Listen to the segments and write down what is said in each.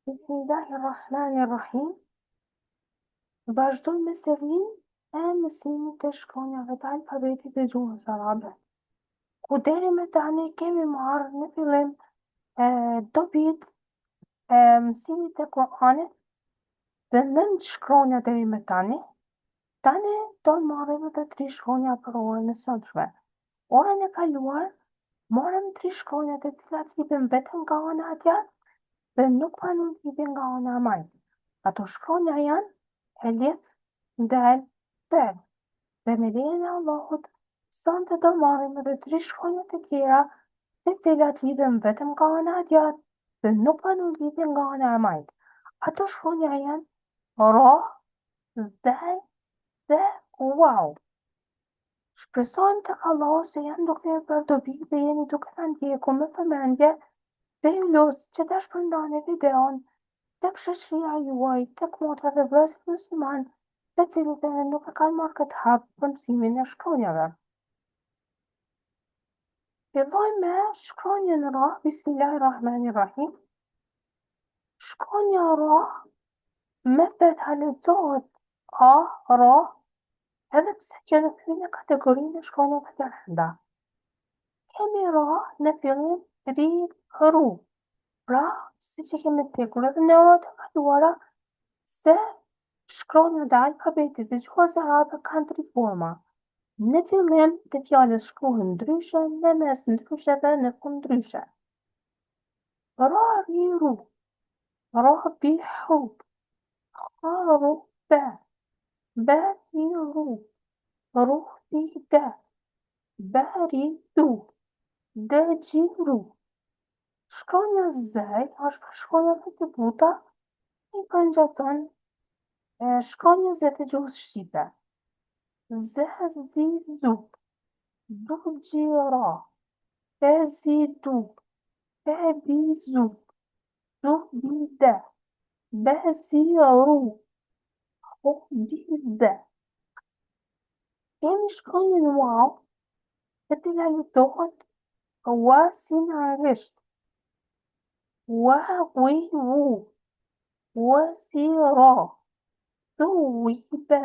Bismillahirrahmanirrahim. Vazhdojmë me serinë e mësimit të shkronjave të alfabetit të gjuhës arabe. Ku deri me tani kemi marrë në fillim dobit e mësimit të Kur'anit dhe 9 shkronja deri me tani. Tani do të marrim edhe 3 shkronja për orën e sotshme. Orën e kaluar morëm 3 shkronja të cilat hipin vetëm nga ana e djathtë dhe nuk hipin nga ana e majtë. Ato shkronja janë elif, dal, tel. Dhe me lejen e Allahut, sonte do marrim edhe 3 shkronja të tjera, të cilat hipin vetëm nga ana e djathtë dhe nuk hipin nga ana e majtë. Ato shkronja janë ro, dal dhe wow. Shpresojmë tek Allahu se janë duke e bërë dobi dhe jeni duke ta ndjekur me vëmendje dhe ju los që ta shpërndani videon tek shoqëria juaj, tek motrat dhe vëllezërit musliman, të cilët edhe nuk e kanë marrë këtë hap për mësimin e shkronjave. Fillojmë me shkronjën ra, Bismillahirrahmanirrahim. Shkronja ra me fetha lexohet a, ra, edhe pse kjo nuk hyn në kategorinë e shkronjave të rënda. Kemi ra në fillim ri, ru. Pra, si që kemi tekur edhe në orët e kaluara, se shkronjat e alfabetit të gjuhës arabe kanë 3 forma. Në fillim të fjalës shkruhen ndryshe, në mes ndryshe dhe në fund ndryshe. Ra, ri, ru. Ra, bi, hu. Ha, ru, be. Be, ri, ru. Ru, bi, de. Be, ri, du. De, gji, ru. Shkronja zej është shkronja të buta i përngjason shkronjës të gjuhës shqipe. Ze, zi, zu. Du, gji, ra. Te, zi, du. Te, bi, zu. Du, bi, de. Be, zi, ru. Ho, bi, de. Kemi shkronjën wow, të cila lexohet wa si në anglisht. Wa, wi, wu. Wa, si, ra. Du, wi, be.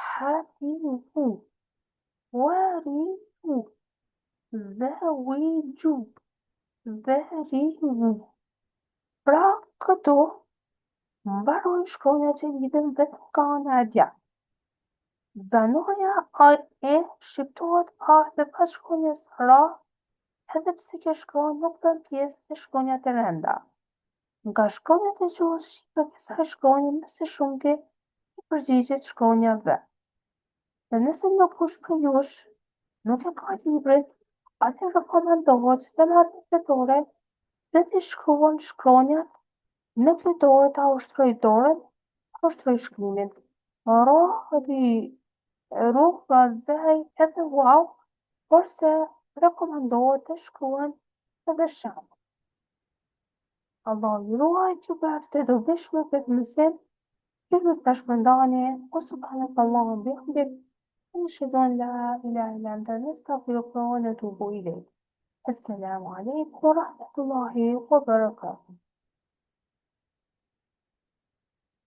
Ha, ri, wu. Wa, ri, wu. Ze, wi, gju. Dhe, ri, wu. Pra, këto mbarojnë shkronja që lidhen vetëm nga ana e djathtë. Zanoja e shqiptohet a dhe pas shkronjës ra, edhe pse kjo shkronjë nuk bën pjesë të shkronjat e rënda. Nga shkronjat e gjuhës shqipe, kësaj shkronje më së shumti i përgjigjet shkronja v. Dhe nëse nuk kush për jush nuk e ka librin, atë rekomandohet që të marrë një fletore dhe të shkruan shkronjat në fletore ta ushtroj dorën, ta ushtroj shkrimin. Ra, ri, ru, pra, zej edhe wow, por se rekomandohet të shkruan edhe sham. Allah ju ruaj që për të dobishme për të mësim, që ju të shpëndani, o subhanakallahu bihamdik, nashhadu an la ilaha illa anta nastaghfiruka wa natubu ilayk. Assalamu alaikum wa rahmatullahi wa barakatuh.